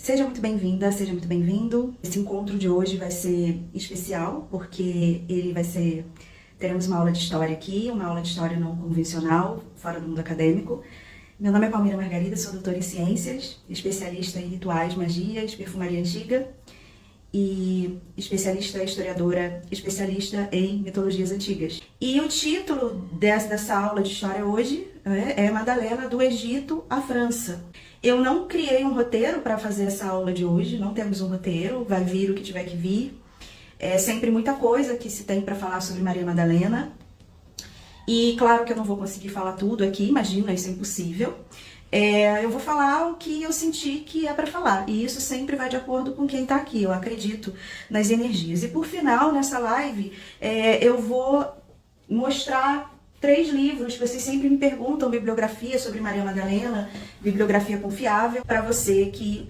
Seja muito bem-vinda, seja muito bem-vindo. Esse encontro de hoje vai ser especial, porque teremos uma aula de história aqui, uma aula de história não convencional, fora do mundo acadêmico. Meu nome é Palmira Margarida, sou doutora em ciências, especialista em rituais, magias, perfumaria antiga e historiadora, especialista em mitologias antigas. E o título dessa aula de história hoje é Madalena do Egito à França. Eu não criei um roteiro para fazer essa aula de hoje, não temos um roteiro, vai vir o que tiver que vir. É sempre muita coisa que se tem para falar sobre Maria Madalena. E claro que eu não vou conseguir falar tudo aqui, imagina, isso é impossível. Eu vou falar o que eu senti que é para falar, e isso sempre vai de acordo com quem está aqui, eu acredito nas energias. E por final, nessa live, eu vou mostrar 3 livros que vocês sempre me perguntam, bibliografia sobre Maria Madalena, bibliografia confiável, para você que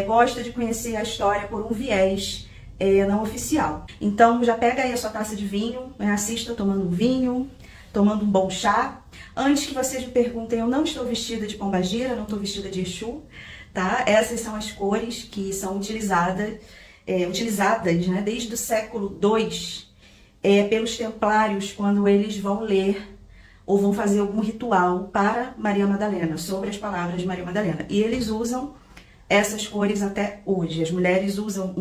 gosta de conhecer a história por um viés não oficial. Então já pega aí a sua taça de vinho, assista tomando um vinho, tomando um bom chá. Antes que vocês me perguntem, eu não estou vestida de pombagira, não estou vestida de Exu, tá? Essas são as cores que são utilizadas né, desde o século II pelos templários, quando eles vão ler ou vão fazer algum ritual para Maria Madalena, sobre as palavras de Maria Madalena. E eles usam essas cores até hoje. As mulheres usam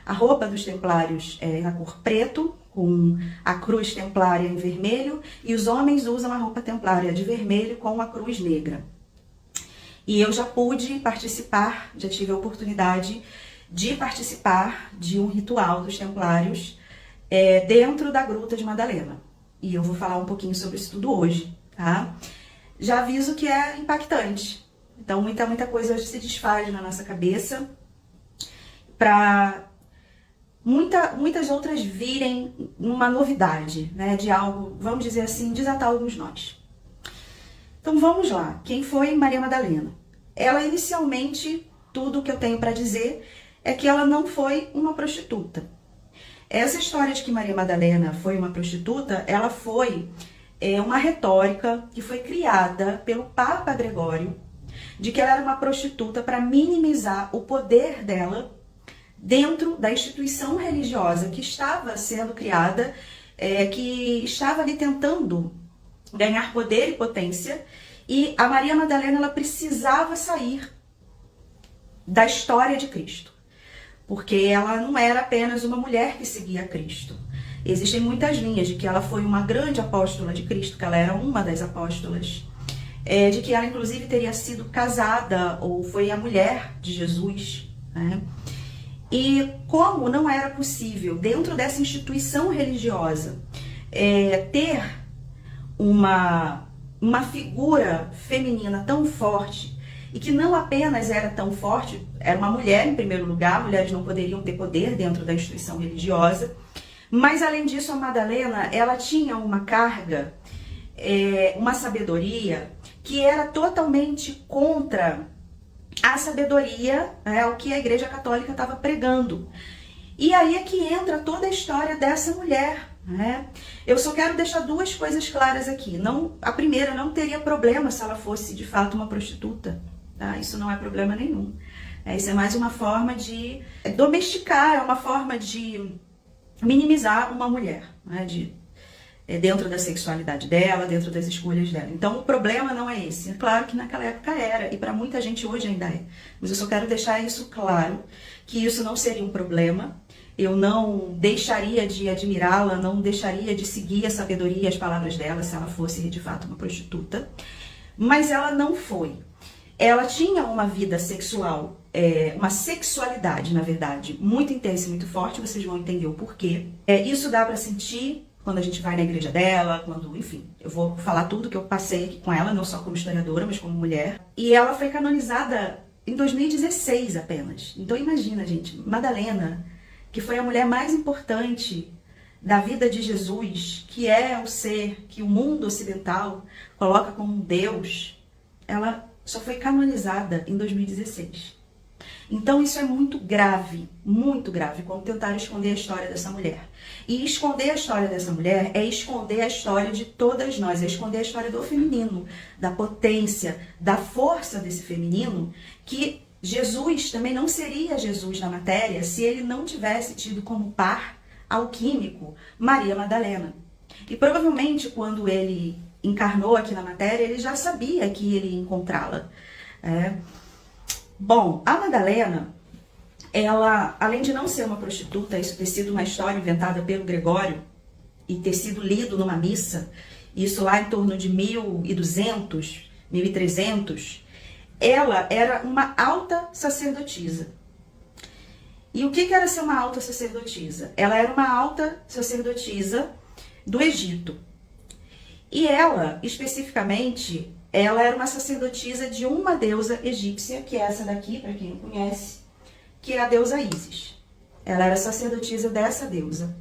a roupa dos templários na cor preto, com a cruz templária em vermelho, e os homens usam a roupa templária de vermelho com a cruz negra. E eu já pude participar, já tive a oportunidade de participar de um ritual dos templários dentro da Gruta de Madalena. E eu vou falar um pouquinho sobre isso tudo hoje, tá? Já aviso que é impactante. Então, muita coisa hoje se desfaz na nossa cabeça para muitas outras virem uma novidade, né? De algo, vamos dizer assim, desatar alguns nós. Então, vamos lá. Quem foi Maria Madalena? Ela, inicialmente, tudo que eu tenho para dizer é que ela não foi uma prostituta. Essa história de que Maria Madalena foi uma prostituta, ela foi uma retórica que foi criada pelo Papa Gregório, de que ela era uma prostituta para minimizar o poder dela dentro da instituição religiosa que estava sendo criada, que estava ali tentando ganhar poder e potência, e a Maria Madalena ela precisava sair da história de Cristo. Porque ela não era apenas uma mulher que seguia Cristo. Existem muitas linhas de que ela foi uma grande apóstola de Cristo, que ela era uma das apóstolas, de que ela inclusive teria sido casada ou foi a mulher de Jesus, né? E como não era possível, dentro dessa instituição religiosa, ter uma figura feminina tão forte, e que não apenas era tão forte, era uma mulher em primeiro lugar, mulheres não poderiam ter poder dentro da instituição religiosa, mas além disso a Madalena, ela tinha uma carga, uma sabedoria que era totalmente contra a sabedoria, o que a Igreja Católica estava pregando. E aí é que entra toda a história dessa mulher, né? Eu só quero deixar 2 coisas claras aqui. A primeira, não teria problema se ela fosse de fato uma prostituta. Tá? Isso não é problema nenhum. Isso é mais uma forma de domesticar, é uma forma de minimizar uma mulher, né? Dentro da sexualidade dela, dentro das escolhas dela. Então o problema não é esse. É claro que naquela época era, e para muita gente hoje ainda é. Mas eu só quero deixar isso claro, que isso não seria um problema. Eu não deixaria de admirá-la, não deixaria de seguir a sabedoria e as palavras dela se ela fosse de fato uma prostituta. Mas ela não foi. Ela tinha uma vida sexual, uma sexualidade, na verdade, muito intensa e muito forte, vocês vão entender o porquê. Isso dá para sentir quando a gente vai na igreja dela, enfim, eu vou falar tudo que eu passei aqui com ela, não só como historiadora, mas como mulher. E ela foi canonizada em 2016 apenas. Então imagina, gente, Madalena, que foi a mulher mais importante da vida de Jesus, que é o ser que o mundo ocidental coloca como um Deus, ela só foi canonizada em 2016. Então isso é muito grave quando tentaram esconder a história dessa mulher. E esconder a história dessa mulher é esconder a história de todas nós, é esconder a história do feminino, da potência, da força desse feminino, que Jesus também não seria Jesus na matéria se ele não tivesse tido como par alquímico Maria Madalena. E provavelmente quando ele encarnou aqui na matéria, ele já sabia que ele ia encontrá-la. Bom, a Madalena, ela, além de não ser uma prostituta, isso ter sido uma história inventada pelo Gregório e ter sido lido numa missa, isso lá em torno de 1200, 1300, ela era uma alta sacerdotisa. E o que era ser uma alta sacerdotisa? Ela era uma alta sacerdotisa do Egito. E ela, especificamente, ela era uma sacerdotisa de uma deusa egípcia, que é essa daqui, para quem não conhece, que é a deusa Ísis. Ela era sacerdotisa dessa deusa.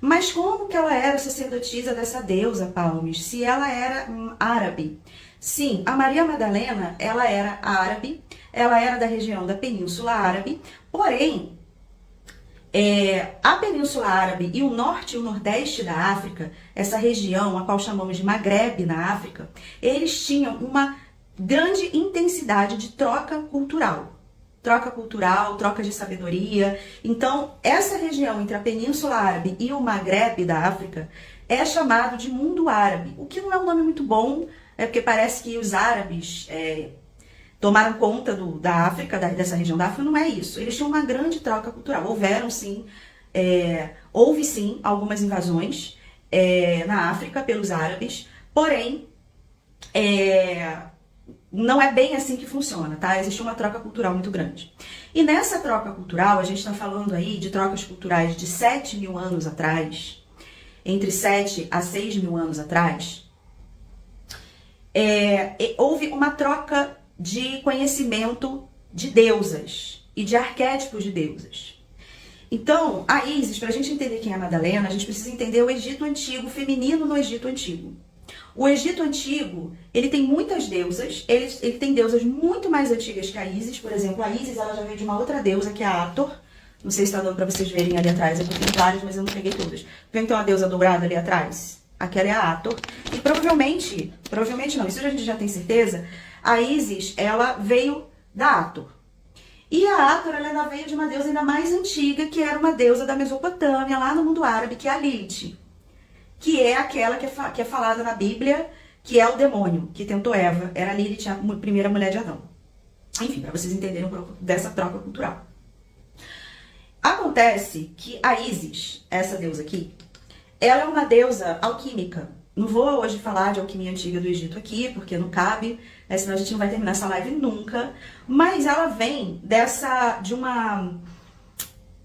Mas como que ela era sacerdotisa dessa deusa, Palmes, se ela era árabe? Sim, a Maria Madalena, ela era árabe, ela era da região da Península Árabe, porém, a Península Árabe e o norte e o nordeste da África, essa região, a qual chamamos de Maghreb na África, eles tinham uma grande intensidade de troca cultural, troca de sabedoria. Então, essa região entre a Península Árabe e o Maghreb da África é chamado de mundo árabe, o que não é um nome muito bom, porque parece que os árabes tomaram conta da África, dessa região da África. Não é isso. Eles tinham uma grande troca cultural. Houve sim algumas invasões na África pelos árabes, porém, não é bem assim que funciona, tá? Existe uma troca cultural muito grande. E nessa troca cultural, a gente está falando aí de trocas culturais de 7.000 anos atrás, entre 7 a 6.000 anos atrás, houve uma troca de conhecimento de deusas e de arquétipos de deusas. Então, a Ísis, para a gente entender quem é a Madalena, a gente precisa entender o Egito Antigo, feminino no Egito Antigo. O Egito Antigo, ele tem muitas deusas, ele tem deusas muito mais antigas que a Ísis. Por exemplo, a Ísis, ela já veio de uma outra deusa, que é a Hathor. Não sei se está dando para vocês verem ali atrás, eu tenho várias, mas eu não peguei todas. Vem então a deusa dourada ali atrás? Aquela é a Hathor. E provavelmente não, isso a gente já tem certeza, a Ísis, ela veio da Hathor. E a Hathor, ela ainda veio de uma deusa ainda mais antiga, que era uma deusa da Mesopotâmia, lá no mundo árabe, que é a Lilith. Que é aquela que é falada na Bíblia, que é o demônio que tentou Eva. Era a Lilith, a primeira mulher de Adão. Enfim, para vocês entenderem um pouco dessa troca cultural. Acontece que a Ísis, essa deusa aqui, ela é uma deusa alquímica. Não vou hoje falar de alquimia antiga do Egito aqui, porque não cabe, senão a gente não vai terminar essa live nunca. Mas ela vem de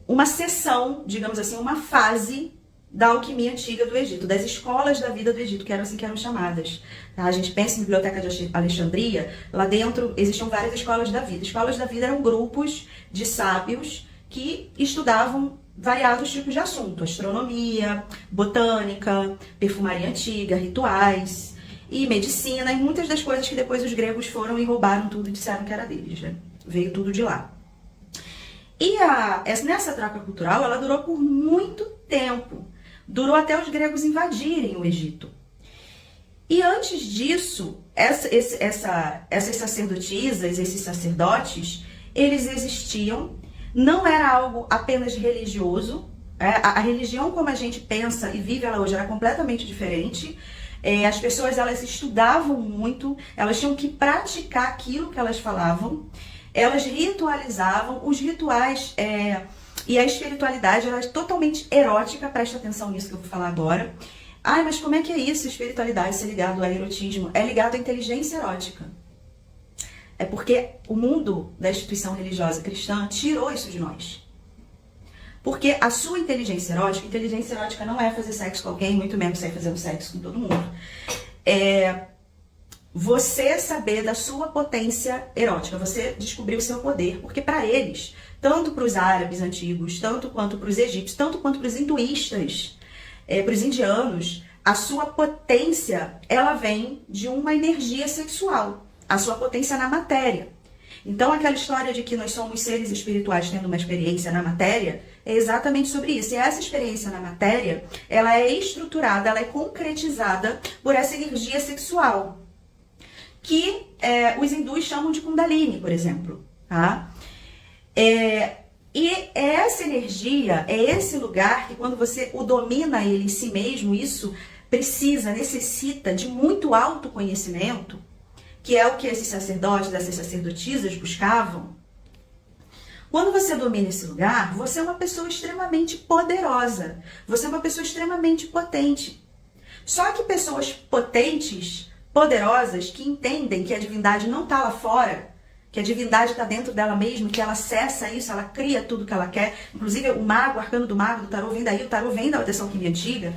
uma seção, digamos assim, uma fase da alquimia antiga do Egito, das escolas da vida do Egito, que eram assim que eram chamadas. A gente pensa em Biblioteca de Alexandria, lá dentro existiam várias escolas da vida. Escolas da vida eram grupos de sábios que estudavam variados tipos de assunto: astronomia, botânica, perfumaria antiga, rituais e medicina, e muitas das coisas que depois os gregos foram e roubaram tudo e disseram que era deles, né? Veio tudo de lá. E nessa troca cultural, ela durou por muito tempo. Durou até os gregos invadirem o Egito. E antes disso, essas sacerdotisas, esses sacerdotes, eles existiam. Não era algo apenas religioso. A religião como a gente pensa e vive ela hoje era completamente diferente. As pessoas, elas estudavam muito, elas tinham que praticar aquilo que elas falavam. Elas ritualizavam. Os rituais e a espiritualidade era totalmente erótica. Presta atenção nisso que eu vou falar agora. Ai, mas como é que é isso, espiritualidade ser ligado ao erotismo? É ligado à inteligência erótica. É porque o mundo da instituição religiosa cristã tirou isso de nós. Porque a sua inteligência erótica não é fazer sexo com alguém, muito menos sair fazendo sexo com todo mundo. É você saber da sua potência erótica, você descobrir o seu poder, porque para eles, tanto para os árabes antigos, tanto quanto para os egípcios, tanto quanto para os hinduístas, para os indianos, a sua potência, ela vem de uma energia sexual, a sua potência na matéria. Então aquela história de que nós somos seres espirituais tendo uma experiência na matéria, é exatamente sobre isso. E essa experiência na matéria, ela é estruturada, ela é concretizada por essa energia sexual, que os hindus chamam de Kundalini, por exemplo. tá? E é essa energia, é esse lugar que quando você o domina ele em si mesmo, isso necessita de muito autoconhecimento, que é o que esses sacerdotes, essas sacerdotisas buscavam. Quando você domina esse lugar, você é uma pessoa extremamente poderosa, você é uma pessoa extremamente potente. Só que pessoas potentes, poderosas, que entendem que a divindade não está lá fora, que a divindade está dentro dela mesma, que ela acessa isso, ela cria tudo que ela quer. Inclusive o mago, o arcano do mago, do tarô vem daí, o tarô vem da alquimia antiga.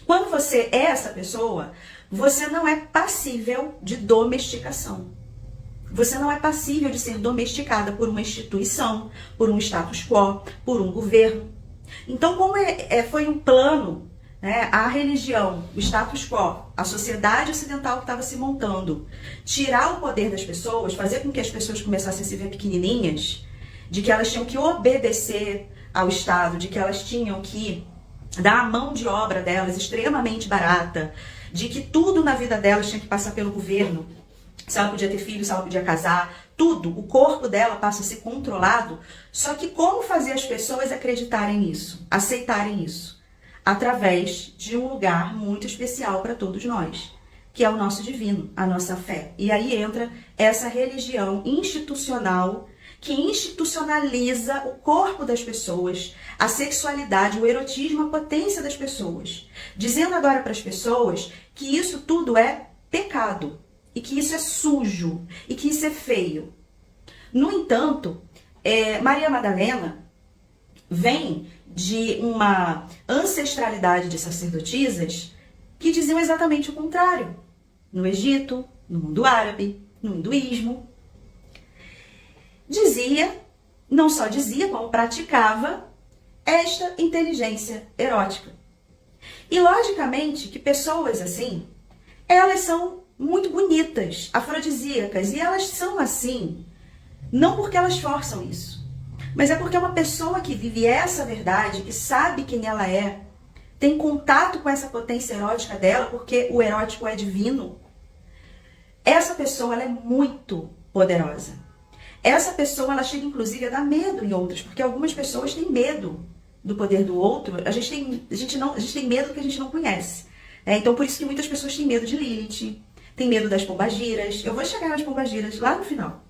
Quando você é essa pessoa, você não é passível de domesticação. Você não é passível de ser domesticada por uma instituição, por um status quo, por um governo. Então, como foi um plano, né, a religião, o status quo, a sociedade ocidental que estava se montando, tirar o poder das pessoas, fazer com que as pessoas começassem a se ver pequenininhas, de que elas tinham que obedecer ao Estado, de que elas tinham que dar a mão de obra delas extremamente barata, de que tudo na vida delas tinha que passar pelo governo, se ela podia ter filho, se ela podia casar, tudo, o corpo dela passa a ser controlado. Só que como fazer as pessoas acreditarem nisso, aceitarem isso? Através de um lugar muito especial para todos nós, que é o nosso divino, a nossa fé. E aí entra essa religião institucional que institucionaliza o corpo das pessoas, a sexualidade, o erotismo, a potência das pessoas, dizendo agora para as pessoas que isso tudo é pecado, e que isso é sujo, e que isso é feio. No entanto, Maria Madalena vem de uma ancestralidade de sacerdotisas que diziam exatamente o contrário. No Egito, no mundo árabe, no hinduísmo. Não só dizia, como praticava esta inteligência erótica. E logicamente que pessoas assim, elas são muito bonitas, afrodisíacas, e elas são assim, não porque elas forçam isso, mas é porque é uma pessoa que vive essa verdade, que sabe quem ela é, tem contato com essa potência erótica dela, porque o erótico é divino. Essa pessoa, ela é muito poderosa. Essa pessoa, ela chega inclusive a dar medo em outras, porque algumas pessoas têm medo do poder do outro. A gente tem medo do que a gente não conhece. Então, por isso que muitas pessoas têm medo de Lilith, têm medo das pombagiras. Eu vou chegar nas pombagiras lá no final.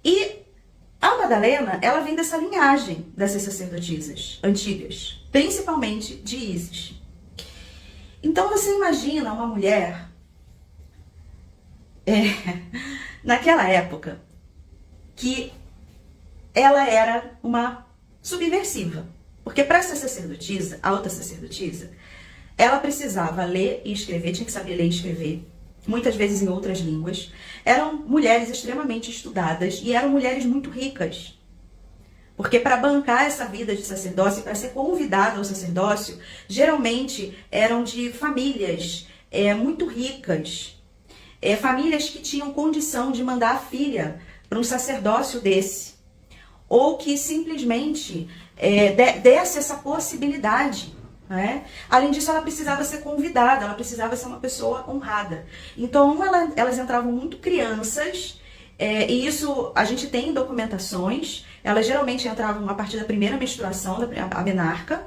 E a Madalena, ela vem dessa linhagem dessas sacerdotisas antigas, principalmente de Ísis. Então, você imagina uma mulher naquela época que ela era uma subversiva. Porque para essa sacerdotisa, alta sacerdotisa, ela precisava ler e escrever, tinha que saber ler e escrever, muitas vezes em outras línguas. Eram mulheres extremamente estudadas e eram mulheres muito ricas. Porque para bancar essa vida de sacerdócio, para ser convidada ao sacerdócio, geralmente eram de famílias muito ricas. Famílias que tinham condição de mandar a filha para um sacerdócio desse. Ou que simplesmente desse essa possibilidade. Né? Além disso, ela precisava ser convidada, ela precisava ser uma pessoa honrada. Então, elas entravam muito crianças, e isso a gente tem em documentações. Elas geralmente entravam a partir da primeira menstruação, a menarca,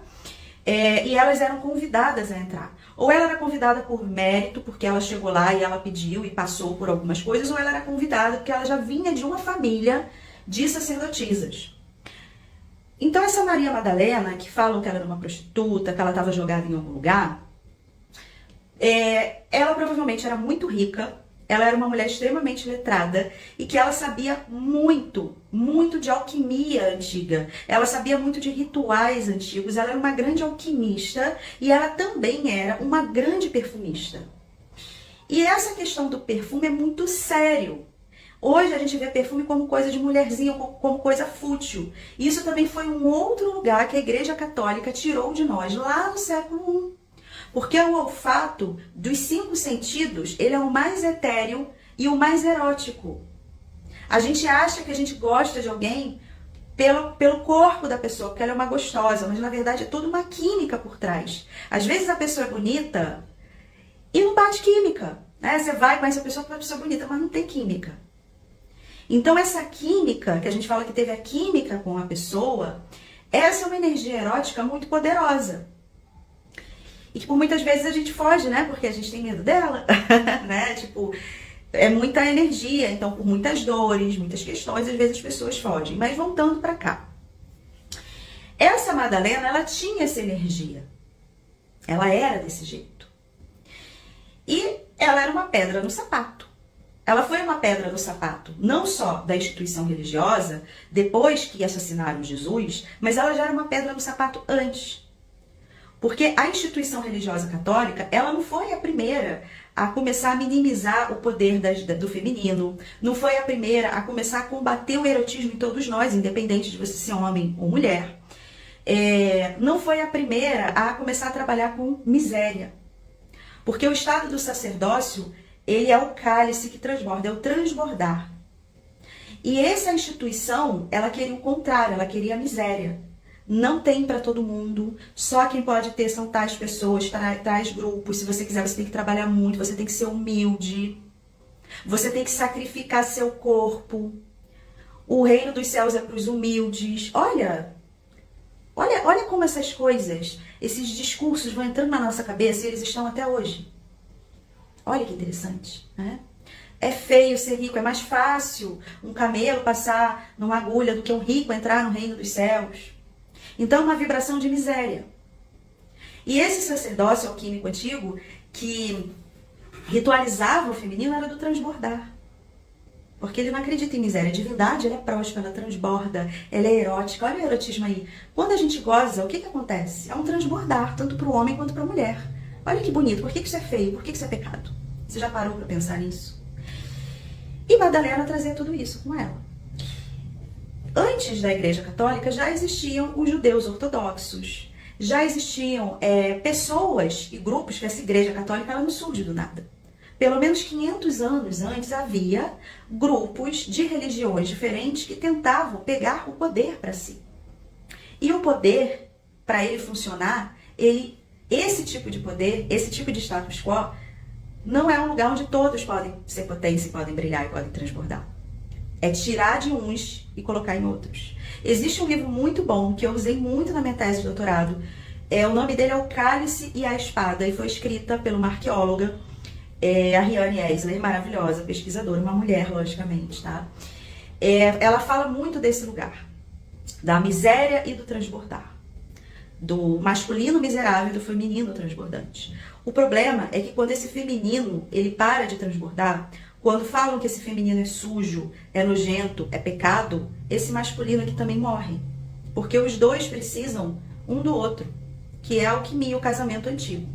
e elas eram convidadas a entrar. Ou ela era convidada por mérito, porque ela chegou lá e ela pediu e passou por algumas coisas, ou ela era convidada porque ela já vinha de uma família de sacerdotisas. Então essa Maria Madalena, que falam que ela era uma prostituta, que ela estava jogada em algum lugar, ela provavelmente era muito rica, ela era uma mulher extremamente letrada e que ela sabia muito, muito de alquimia antiga. Ela sabia muito de rituais antigos, ela era uma grande alquimista e ela também era uma grande perfumista. E essa questão do perfume é muito sério. Hoje a gente vê perfume como coisa de mulherzinha, como coisa fútil. Isso também foi um outro lugar que a Igreja Católica tirou de nós lá no século I. Porque o olfato dos 5 sentidos, ele é o mais etéreo e o mais erótico. A gente acha que a gente gosta de alguém pelo corpo da pessoa, porque ela é uma gostosa, mas na verdade é toda uma química por trás. Às vezes a pessoa é bonita e não bate química. Né? Você vai conhecer a pessoa bonita, mas não tem química. Então essa química, que a gente fala que teve a química com a pessoa, essa é uma energia erótica muito poderosa. E que por muitas vezes a gente foge, né? Porque a gente tem medo dela, né? Tipo, é muita energia, então por muitas dores, muitas questões, às vezes as pessoas fogem. Mas voltando pra cá. Essa Madalena, ela tinha essa energia. Ela era desse jeito. E ela era uma pedra no sapato. Ela foi uma pedra no sapato, não só da instituição religiosa, depois que assassinaram Jesus, mas ela já era uma pedra no sapato antes. Porque a instituição religiosa católica, ela não foi a primeira a começar a minimizar o poder do feminino, não foi a primeira a começar a combater o erotismo em todos nós, independente de você ser homem ou mulher. Não foi a primeira a começar a trabalhar com miséria. Porque o estado do sacerdócio, ele é o cálice que transborda, é o transbordar. E essa instituição, ela queria o contrário, ela queria a miséria. Não tem para todo mundo, só quem pode ter são tais pessoas, tais grupos. Se você quiser, você tem que trabalhar muito, você tem que ser humilde, você tem que sacrificar seu corpo. O reino dos céus é para os humildes. Olha como essas coisas, esses discursos vão entrando na nossa cabeça e eles estão até hoje. Olha que interessante, né? É feio ser rico, é mais fácil um camelo passar numa agulha do que um rico entrar no reino dos céus. Então, uma vibração de miséria. E esse sacerdócio alquímico antigo, que ritualizava o feminino, era do transbordar. Porque ele não acredita em miséria. A divindade, ela é próspera, ela transborda, ela é erótica. Olha o erotismo aí. Quando a gente goza, o que acontece? É um transbordar, tanto para o homem quanto para a mulher. Olha que bonito. Por que isso é feio? Por que isso é pecado? Você já parou para pensar nisso? E Madalena trazia tudo isso com ela. Antes da Igreja Católica já existiam os judeus ortodoxos, já existiam pessoas e grupos que essa Igreja Católica ela não surge do nada. Pelo menos 500 anos antes havia grupos de religiões diferentes que tentavam pegar o poder para si. E o poder, para ele funcionar, esse tipo de poder, esse tipo de status quo, não é um lugar onde todos podem ser potência, podem brilhar e podem transbordar. É tirar de uns e colocar em outros. Existe um livro muito bom, que eu usei muito na minha tese de doutorado. O nome dele é O Cálice e a Espada, e foi escrita por uma arqueóloga, a Riane Esler, maravilhosa, pesquisadora, uma mulher, logicamente, tá? Ela fala muito desse lugar, da miséria e do transbordar. Do masculino miserável e do feminino transbordante. O problema é que quando esse feminino, ele para de transbordar, quando falam que esse feminino é sujo, é nojento, é pecado, esse masculino aqui também morre. Porque os dois precisam um do outro, que é a alquimia, o casamento antigo.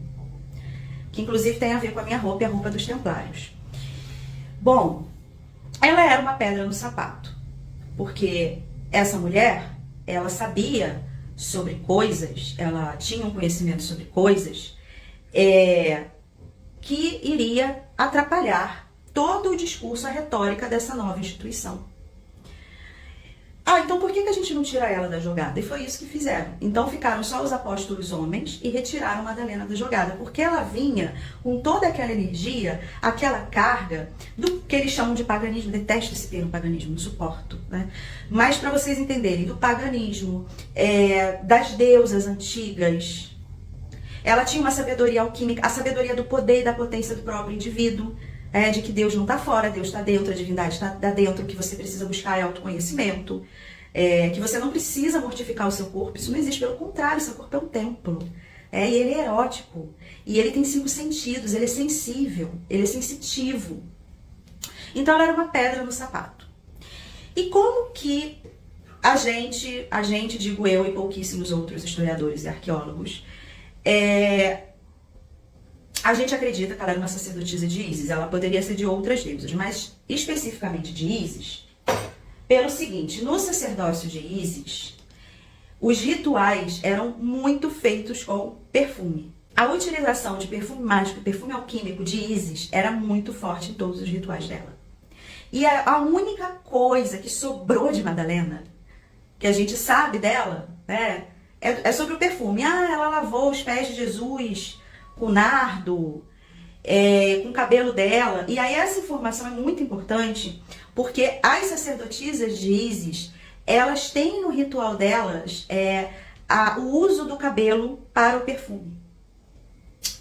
Que inclusive tem a ver com a minha roupa e a roupa dos templários. Bom, ela era uma pedra no sapato. Porque essa mulher, ela sabia sobre coisas, ela tinha um conhecimento sobre coisas que iria atrapalhar todo o discurso, a retórica dessa nova instituição. Então por que a gente não tira ela da jogada? E foi isso que fizeram. Então ficaram só os apóstolos homens e retiraram Madalena da jogada, porque ela vinha com toda aquela energia, aquela carga do que eles chamam de paganismo. Detesto esse termo paganismo, não suporto, né? Mas para vocês entenderem, do paganismo, das deusas antigas. Ela tinha uma sabedoria alquímica, a sabedoria do poder e da potência do próprio indivíduo. De que Deus não está fora, Deus está dentro, a divindade está dentro, que você precisa buscar autoconhecimento, que você não precisa mortificar o seu corpo, isso não existe, pelo contrário, seu corpo é um templo, e ele é erótico, e ele tem 5 sentidos, ele é sensível, ele é sensitivo. Então ela era uma pedra no sapato. E como que a gente, digo eu e pouquíssimos outros historiadores e arqueólogos, a gente acredita que ela era uma sacerdotisa de Ísis, ela poderia ser de outras deusas, mas especificamente de Ísis, pelo seguinte: no sacerdócio de Ísis, os rituais eram muito feitos com perfume. A utilização de perfume mágico e perfume alquímico de Ísis era muito forte em todos os rituais dela. E a única coisa que sobrou de Madalena, que a gente sabe dela, né, é sobre o perfume. Ela lavou os pés de Jesus com nardo, com o cabelo dela. E aí essa informação é muito importante, Porque as sacerdotisas de Ísis, elas têm no ritual delas o uso do cabelo para o perfume.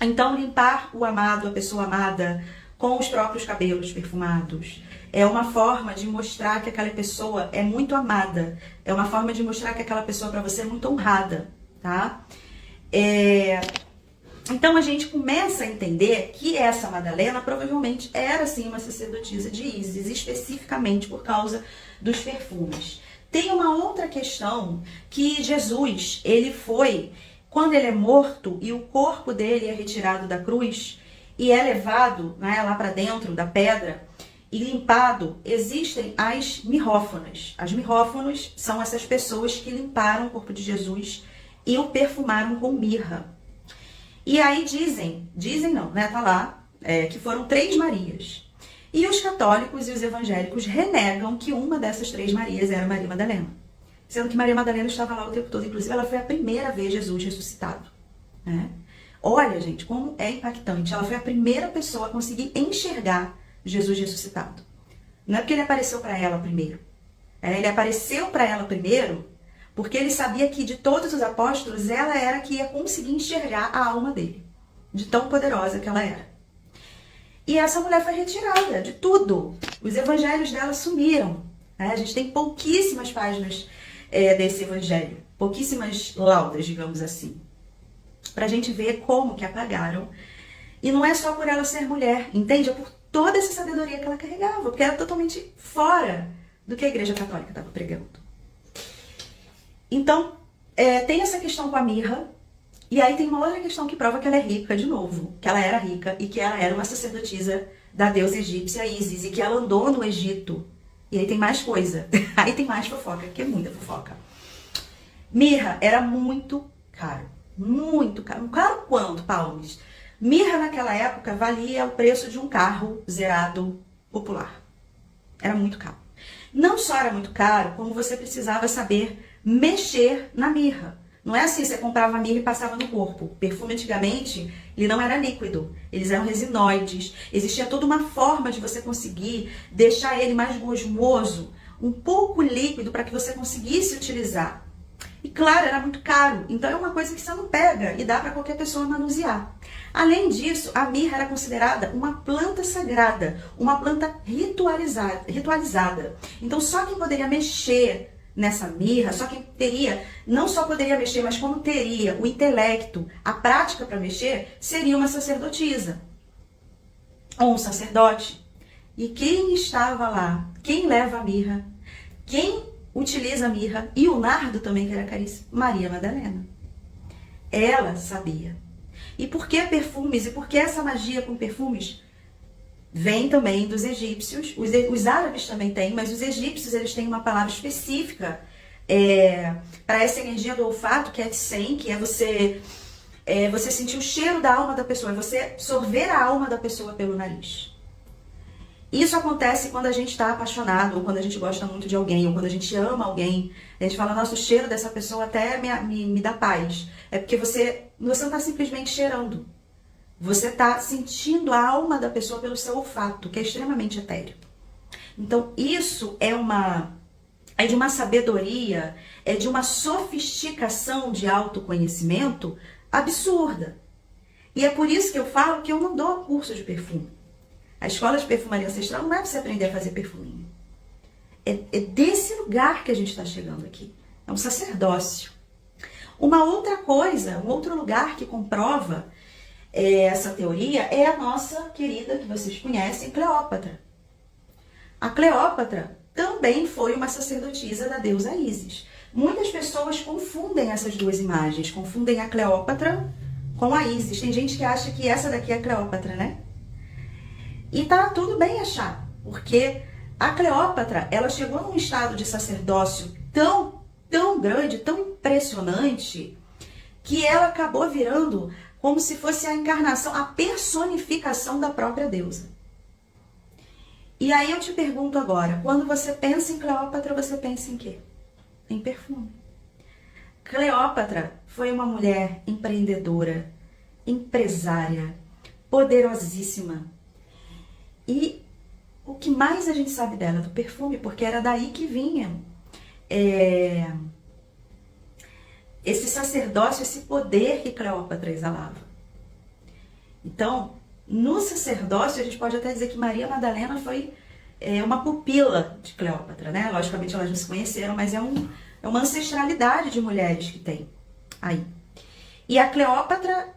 Então, limpar o amado, a pessoa amada, com os próprios cabelos perfumados, é uma forma de mostrar que aquela pessoa é muito amada. É uma forma de mostrar que aquela pessoa para você é muito honrada, tá? Então a gente começa a entender que essa Madalena provavelmente era sim uma sacerdotisa de Ísis, especificamente por causa dos perfumes. Tem uma outra questão que Jesus, ele foi, quando ele é morto e o corpo dele é retirado da cruz e é levado, né, lá para dentro da pedra e limpado, existem as mirrófonas. As mirrófonas são essas pessoas que limparam o corpo de Jesus e o perfumaram com mirra. E aí dizem não, né? Tá lá, que foram 3 Marias. E os católicos e os evangélicos renegam que uma dessas 3 Marias era Maria Madalena. Sendo que Maria Madalena estava lá o tempo todo. Inclusive, ela foi a primeira vez Jesus ressuscitado, né? Olha, gente, como é impactante. Ela foi a primeira pessoa a conseguir enxergar Jesus ressuscitado. Não é porque ele apareceu para ela primeiro. Ele apareceu para ela primeiro porque ele sabia que de todos os apóstolos, ela era que ia conseguir enxergar a alma dele. De tão poderosa que ela era. E essa mulher foi retirada de tudo. Os evangelhos dela sumiram. A gente tem pouquíssimas páginas desse evangelho. Pouquíssimas laudas, digamos assim. Pra gente ver como que apagaram. E não é só por ela ser mulher, entende? É por toda essa sabedoria que ela carregava. Porque era totalmente fora do que a Igreja Católica estava pregando. Então, tem essa questão com a mirra, e aí tem uma outra questão que prova que ela é rica, de novo, que ela era rica e que ela era uma sacerdotisa da deusa egípcia Ísis, e que ela andou no Egito. E aí tem mais coisa, aí tem mais fofoca, que é muita fofoca. Mirra era muito caro, muito caro. Caro quanto, Paulis? Mirra naquela época valia o preço de um carro zerado popular. Era muito caro. Não só era muito caro, como você precisava saber mexer na mirra. Não é assim, você comprava a mirra e passava no corpo. O perfume antigamente, ele não era líquido, eles eram resinoides. Existia toda uma forma de você conseguir deixar ele mais gosmoso, um pouco líquido, para que você conseguisse utilizar. E claro, era muito caro, então é uma coisa que você não pega e dá para qualquer pessoa manusear. Além disso, a mirra era considerada uma planta sagrada, uma planta ritualizada. Então só quem poderia mexer nessa mirra, só quem teria, não só poderia mexer, mas como teria o intelecto, a prática para mexer, seria uma sacerdotisa ou um sacerdote. E quem estava lá, quem leva a mirra, quem utiliza a mirra e o nardo também, que era caríssimo, Maria Madalena. Ela sabia. E por que perfumes? E por que essa magia com perfumes? Vem também dos egípcios, os árabes também têm, mas os egípcios eles têm uma palavra específica para essa energia do olfato, que é tsen, que é você sentir o cheiro da alma da pessoa, é você sorver a alma da pessoa pelo nariz. Isso acontece quando a gente está apaixonado, ou quando a gente gosta muito de alguém, ou quando a gente ama alguém. A gente fala, nossa, o cheiro dessa pessoa até me dá paz. É porque você não está simplesmente cheirando. Você está sentindo a alma da pessoa pelo seu olfato, que é extremamente etéreo. Então, isso é de uma sabedoria, é de uma sofisticação de autoconhecimento absurda. E é por isso que eu falo que eu não dou curso de perfume. A escola de perfumaria ancestral não é para você aprender a fazer perfuminho. É desse lugar que a gente está chegando aqui. É um sacerdócio. Uma outra coisa, um outro lugar que comprova essa teoria é a nossa querida, que vocês conhecem, Cleópatra. A Cleópatra também foi uma sacerdotisa da deusa Ísis. Muitas pessoas confundem essas duas imagens, confundem a Cleópatra com a Ísis. Tem gente que acha que essa daqui é a Cleópatra, né? E tá tudo bem achar, porque a Cleópatra, ela chegou num estado de sacerdócio tão grande, tão impressionante, que ela acabou virando como se fosse a encarnação, a personificação da própria deusa. E aí eu te pergunto agora, quando você pensa em Cleópatra, você pensa em quê? Em perfume. Cleópatra foi uma mulher empreendedora, empresária, poderosíssima. E o que mais a gente sabe dela? Do perfume, porque era daí que vinha esse sacerdócio, esse poder que Cleópatra exalava. Então, no sacerdócio, a gente pode até dizer que Maria Madalena foi uma pupila de Cleópatra, né? Logicamente, elas não se conheceram, mas é uma ancestralidade de mulheres que tem aí. E a Cleópatra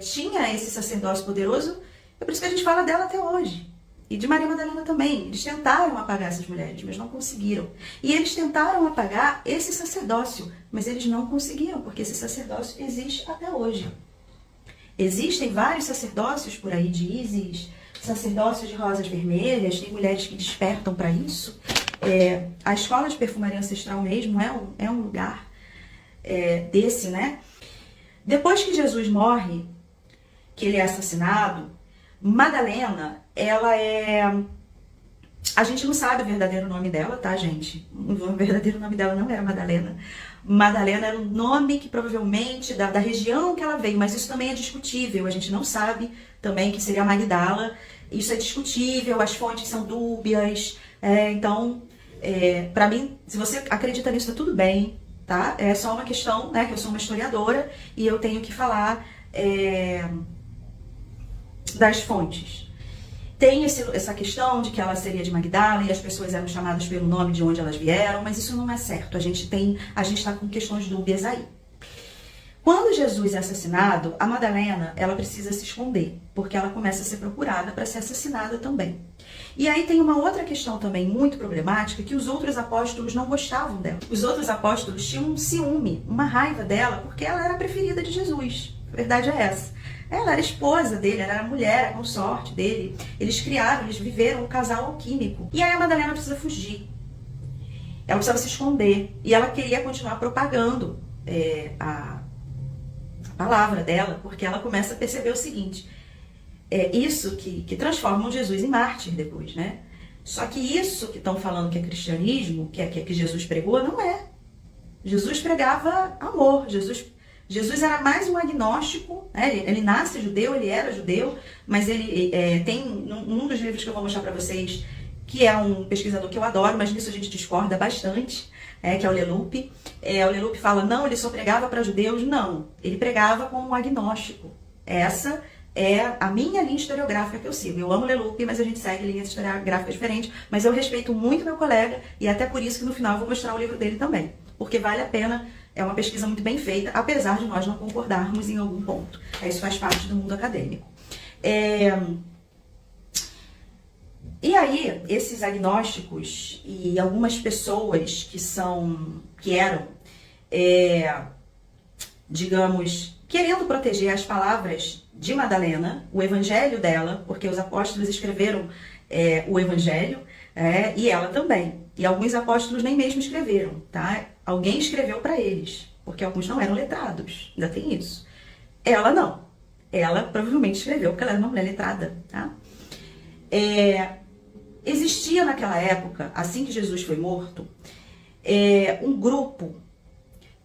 tinha esse sacerdócio poderoso, é por isso que a gente fala dela até hoje. E de Maria Madalena também. Eles tentaram apagar essas mulheres, mas não conseguiram. E eles tentaram apagar esse sacerdócio, mas eles não conseguiram, porque esse sacerdócio existe até hoje. Existem vários sacerdócios por aí de Ísis, sacerdócios de rosas vermelhas, tem mulheres que despertam para isso. A escola de perfumaria ancestral mesmo é um lugar desse, né? Depois que Jesus morre, que ele é assassinado, Madalena, ela a gente não sabe o verdadeiro nome dela, tá, gente? O verdadeiro nome dela não era Madalena. Madalena era um nome que provavelmente da região que ela veio, mas isso também é discutível. A gente não sabe também que seria Magdala. Isso é discutível, as fontes são dúbias. Então, para mim, se você acredita nisso, tá tudo bem, tá? É só uma questão, né, que eu sou uma historiadora e eu tenho que falar das fontes. Tem essa questão de que ela seria de Magdala e as pessoas eram chamadas pelo nome de onde elas vieram, mas isso não é certo. A gente está com questões dúbias aí. Quando Jesus é assassinado, a Madalena, ela precisa se esconder, porque ela começa a ser procurada para ser assassinada também. E aí tem uma outra questão também muito problemática, que os outros apóstolos não gostavam dela. Os outros apóstolos tinham um ciúme, uma raiva dela, porque ela era a preferida de Jesus. A verdade é essa. Ela era esposa dele, ela era a mulher, a consorte dele. Eles viveram um casal alquímico. E aí a Madalena precisa fugir. Ela precisava se esconder. E ela queria continuar propagando a palavra dela, porque ela começa a perceber o seguinte. Isso que transforma Jesus em mártir depois, né? Só que isso que estão falando que é cristianismo, que Jesus pregou, não é. Jesus pregava amor, Jesus era mais um agnóstico, né? Ele nasce judeu, ele era judeu, mas ele tem um dos livros que eu vou mostrar para vocês, que é um pesquisador que eu adoro, mas nisso a gente discorda bastante, que é o Leloup. O Leloup fala, não, ele só pregava para judeus. Não, ele pregava como um agnóstico. Essa é a minha linha historiográfica que eu sigo. Eu amo Leloup, mas a gente segue linhas historiográficas diferentes, mas eu respeito muito meu colega e até por isso que no final eu vou mostrar o livro dele também, porque vale a pena. É uma pesquisa muito bem feita, apesar de nós não concordarmos em algum ponto. Isso faz parte do mundo acadêmico. E aí, esses agnósticos e algumas pessoas que eram, digamos, querendo proteger as palavras de Madalena, o evangelho dela, porque os apóstolos escreveram o evangelho, e ela também. E alguns apóstolos nem mesmo escreveram, tá? Alguém escreveu para eles, porque alguns não eram letrados, ainda tem isso. Ela não. Ela provavelmente escreveu, porque ela era uma mulher letrada, tá? Existia naquela época, assim que Jesus foi morto, um grupo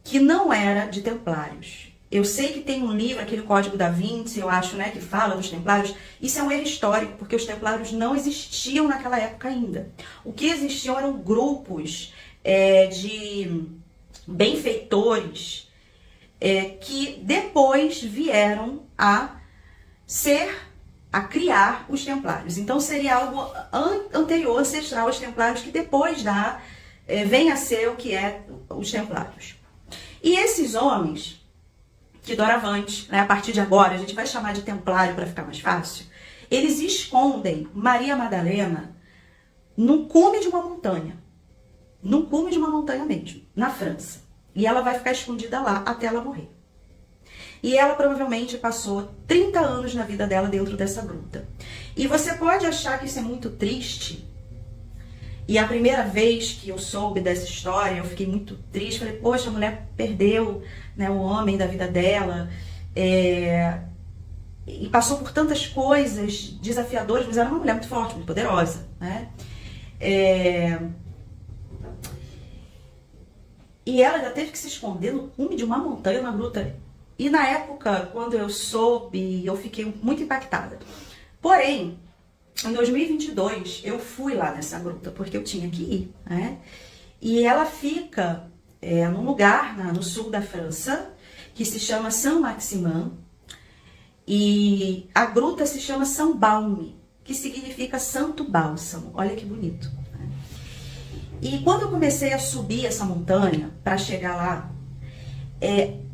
que não era de templários. Eu sei que tem um livro, aquele Código da Vinci, eu acho, né, que fala dos templários. Isso é um erro histórico, porque os templários não existiam naquela época ainda. O que existiam eram grupos de benfeitores que depois vieram a criar os templários. Então seria algo anterior, ancestral aos templários, que depois vem a ser o que é os templários. E esses homens, que doravante, né, a partir de agora, a gente vai chamar de templário para ficar mais fácil, eles escondem Maria Madalena no cume de uma montanha. No cume de uma montanha mesmo, na França. E ela vai ficar escondida lá até ela morrer. E ela provavelmente passou 30 anos na vida dela dentro dessa gruta. E você pode achar que isso é muito triste. E a primeira vez que eu soube dessa história, eu fiquei muito triste. Falei, poxa, a mulher perdeu, né, o homem da vida dela. E passou por tantas coisas desafiadoras, mas era uma mulher muito forte, muito poderosa, né? E ela ainda teve que se esconder no cume de uma montanha, na gruta. E na época, quando eu soube, eu fiquei muito impactada. Porém, Em 2022, eu fui lá nessa gruta, porque eu tinha que ir, né? E ela fica num lugar no sul da França, que se chama Saint-Maximin, e a gruta se chama Saint-Baume, que significa Santo Bálsamo. Olha que bonito. Né? E quando eu comecei a subir essa montanha, para chegar lá,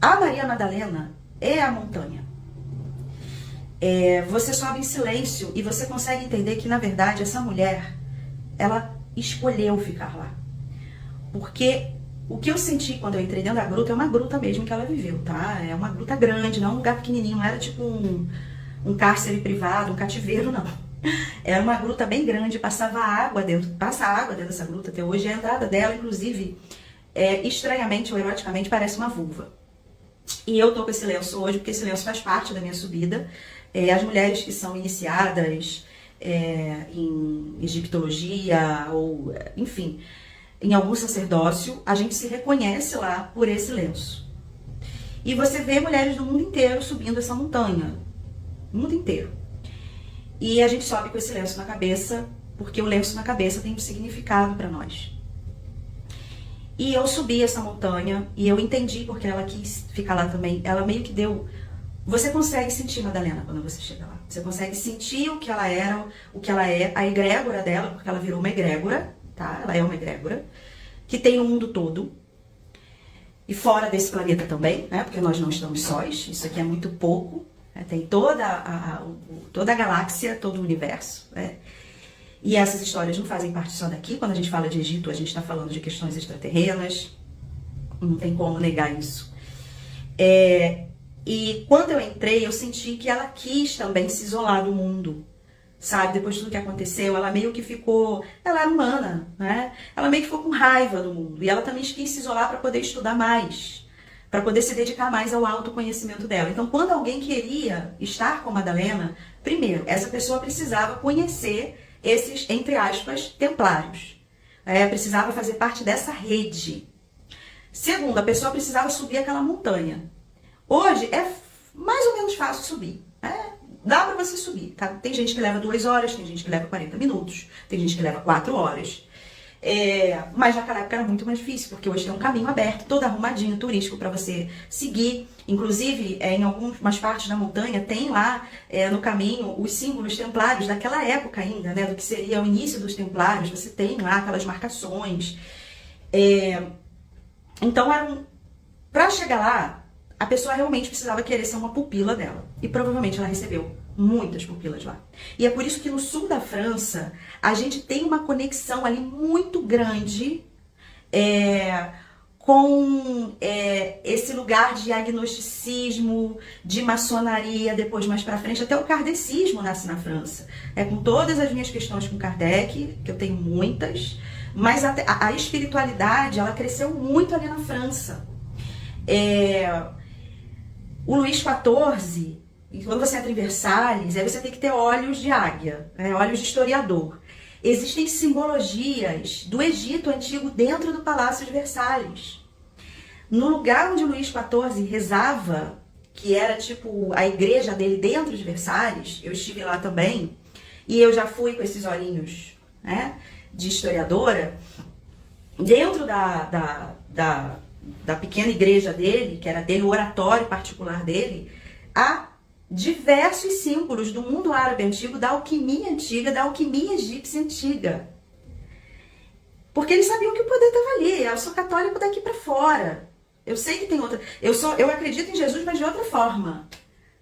a Maria Madalena é a montanha. Você sobe em silêncio e você consegue entender que, na verdade, essa mulher, ela escolheu ficar lá. Porque o que eu senti quando eu entrei dentro da gruta é uma gruta mesmo que ela viveu, tá? É uma gruta grande, não é um lugar pequenininho, não era tipo um cárcere privado, um cativeiro, não. Era uma gruta bem grande, passa água dentro dessa gruta até hoje. A entrada dela, inclusive, estranhamente ou eroticamente, parece uma vulva. E eu tô com esse lenço hoje, porque esse lenço faz parte da minha subida. As mulheres que são iniciadas em egiptologia, ou enfim, em algum sacerdócio, a gente se reconhece lá por esse lenço. E você vê mulheres do mundo inteiro subindo essa montanha. O mundo inteiro. E a gente sobe com esse lenço na cabeça, porque o lenço na cabeça tem um significado para nós. E eu subi essa montanha e eu entendi porque ela quis ficar lá também. Ela meio que deu... Você consegue sentir Madalena quando você chega lá. Você consegue sentir o que ela era, o que ela é, a egrégora dela, porque ela virou uma egrégora, tá? Ela é uma egrégora, que tem o mundo todo. E fora desse planeta também, né? Porque nós não estamos sós, isso aqui é muito pouco. Tem toda a galáxia, todo o universo, né? E essas histórias não fazem parte só daqui. Quando a gente fala de Egito, a gente está falando de questões extraterrenas. Não tem como negar isso. E quando eu entrei, eu senti que ela quis também se isolar do mundo. Sabe? Depois de tudo que aconteceu, ela meio que ficou... Ela era humana, né? Ela meio que ficou com raiva do mundo. E ela também quis se isolar para poder estudar mais. Para poder se dedicar mais ao autoconhecimento dela. Então, quando alguém queria estar com Madalena, primeiro, essa pessoa precisava conhecer esses, entre aspas, templários. Precisava fazer parte dessa rede. Segundo, a pessoa precisava subir aquela montanha. Hoje é mais ou menos fácil subir. Dá pra você subir, tá? Tem gente que leva 2 horas, tem gente que leva 40 minutos, tem gente que leva 4 horas. Mas naquela época era muito mais difícil, porque hoje tem um caminho aberto, todo arrumadinho, turístico para você seguir. Inclusive, em algumas partes da montanha, tem lá no caminho os símbolos templários daquela época ainda, né? Do que seria o início dos templários. Você tem lá aquelas marcações. Então, para chegar lá, a pessoa realmente precisava querer ser uma pupila dela. E provavelmente ela recebeu muitas pupilas lá. E é por isso que no sul da França, a gente tem uma conexão ali muito grande com esse lugar de agnosticismo, de maçonaria, depois mais pra frente. Até o kardecismo nasce na França. Com todas as minhas questões com Kardec, que eu tenho muitas, mas a espiritualidade, ela cresceu muito ali na França. O Luís XIV, quando você entra em Versalhes, aí você tem que ter olhos de águia, olhos de historiador. Existem simbologias do Egito Antigo dentro do Palácio de Versalhes. No lugar onde o Luís XIV rezava, que era tipo a igreja dele dentro de Versalhes, eu estive lá também, e eu já fui com esses olhinhos de historiadora, dentro da pequena igreja dele, que era dele, o oratório particular dele, há diversos símbolos do mundo árabe antigo, da alquimia antiga, da alquimia egípcia antiga. Porque eles sabiam que o poder estava ali. Eu sou católico daqui para fora. Eu sei que tem outra... Eu acredito em Jesus, mas de outra forma.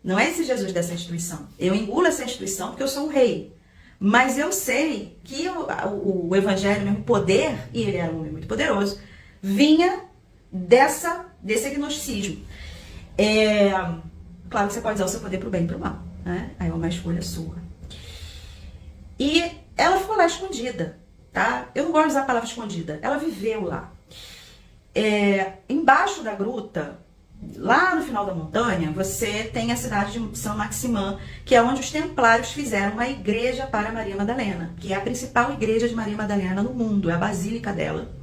Não é esse Jesus dessa instituição. Eu engulo essa instituição porque eu sou um rei. Mas eu sei que o evangelho, mesmo poder, e ele era um homem muito poderoso, vinha desse agnosticismo. Claro que você pode usar o seu poder pro bem e pro mal, né? Aí é uma escolha sua. E ela ficou lá escondida, tá? Eu não gosto de usar a palavra escondida. Ela viveu lá. Embaixo da gruta, lá no final da montanha, você tem a cidade de Saint-Maximin, que é onde os templários fizeram uma igreja para Maria Madalena, que é a principal igreja de Maria Madalena no mundo, é a basílica dela.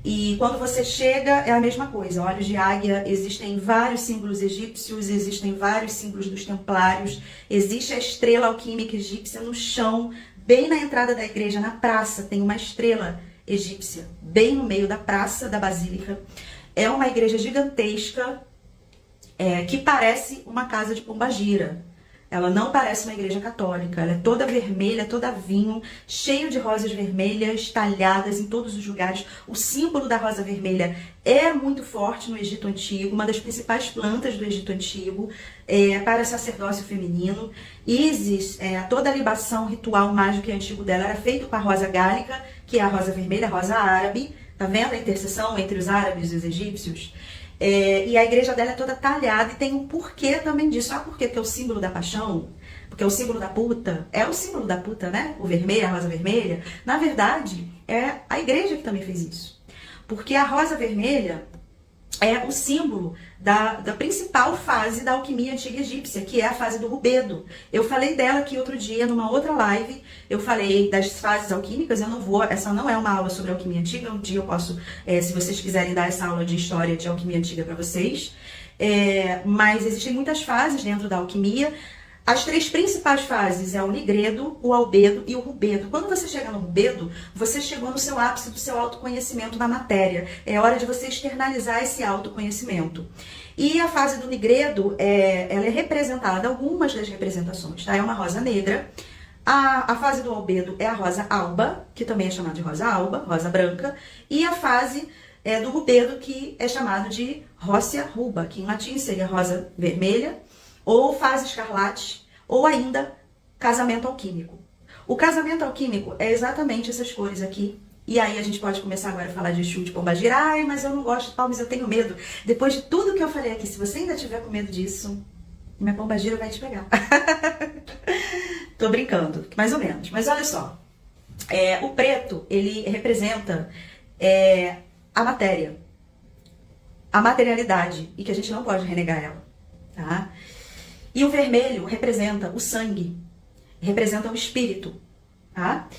E quando você chega, é a mesma coisa. Olhos de águia, existem vários símbolos egípcios, existem vários símbolos dos templários, existe a estrela alquímica egípcia no chão Bem na entrada da igreja, na praça, tem uma estrela egípcia, bem no meio da praça da Basílica. É uma igreja gigantesca, que parece uma casa de pombagira. Ela não parece uma igreja católica, ela é toda vermelha, toda vinho, cheio de rosas vermelhas talhadas em todos os lugares. O símbolo da rosa vermelha é muito forte no Egito Antigo, uma das principais plantas do Egito Antigo, para sacerdócio feminino. Ísis, toda a libação ritual mágico e antigo dela era feita com a rosa gálica, que é a rosa vermelha, a rosa árabe. Tá vendo a interseção entre os árabes e os egípcios? E a igreja dela é toda talhada e tem um porquê também disso. Sabe por quê? Porque é o símbolo da paixão, porque é o símbolo da puta. É o símbolo da puta, né? O vermelho, a rosa vermelha. Na verdade, é a igreja que também fez isso. Porque a rosa vermelha é o símbolo da principal fase da alquimia antiga egípcia, que é a fase do rubedo. Eu falei dela aqui outro dia, numa outra live. Eu falei das fases alquímicas. Essa não é uma aula sobre alquimia antiga. Um dia eu posso, se vocês quiserem, dar essa aula de história de alquimia antiga para vocês. Mas existem muitas fases dentro da alquimia. As 3 principais fases é o nigredo, o albedo e o rubedo. Quando você chega no rubedo, você chegou no seu ápice do seu autoconhecimento na matéria. É hora de você externalizar esse autoconhecimento. E a fase do nigredo, ela é representada, algumas das representações, tá? É uma rosa negra. A fase do albedo é a rosa alba, que também é chamada de rosa alba, rosa branca. E a fase do rubedo, que é chamado de rósea ruba, que em latim seria rosa vermelha, ou fase escarlate, ou ainda casamento alquímico. O casamento alquímico é exatamente essas cores aqui. E aí a gente pode começar agora a falar de Exu, de pombagira. Ai, mas eu não gosto de palmas, eu tenho medo. Depois de tudo que eu falei aqui, se você ainda tiver com medo disso, minha pombagira vai te pegar. Tô brincando, mais ou menos. Mas olha só, o preto, ele representa a matéria, a materialidade, e que a gente não pode renegar ela, tá? E o vermelho representa o sangue, representa o espírito, tá?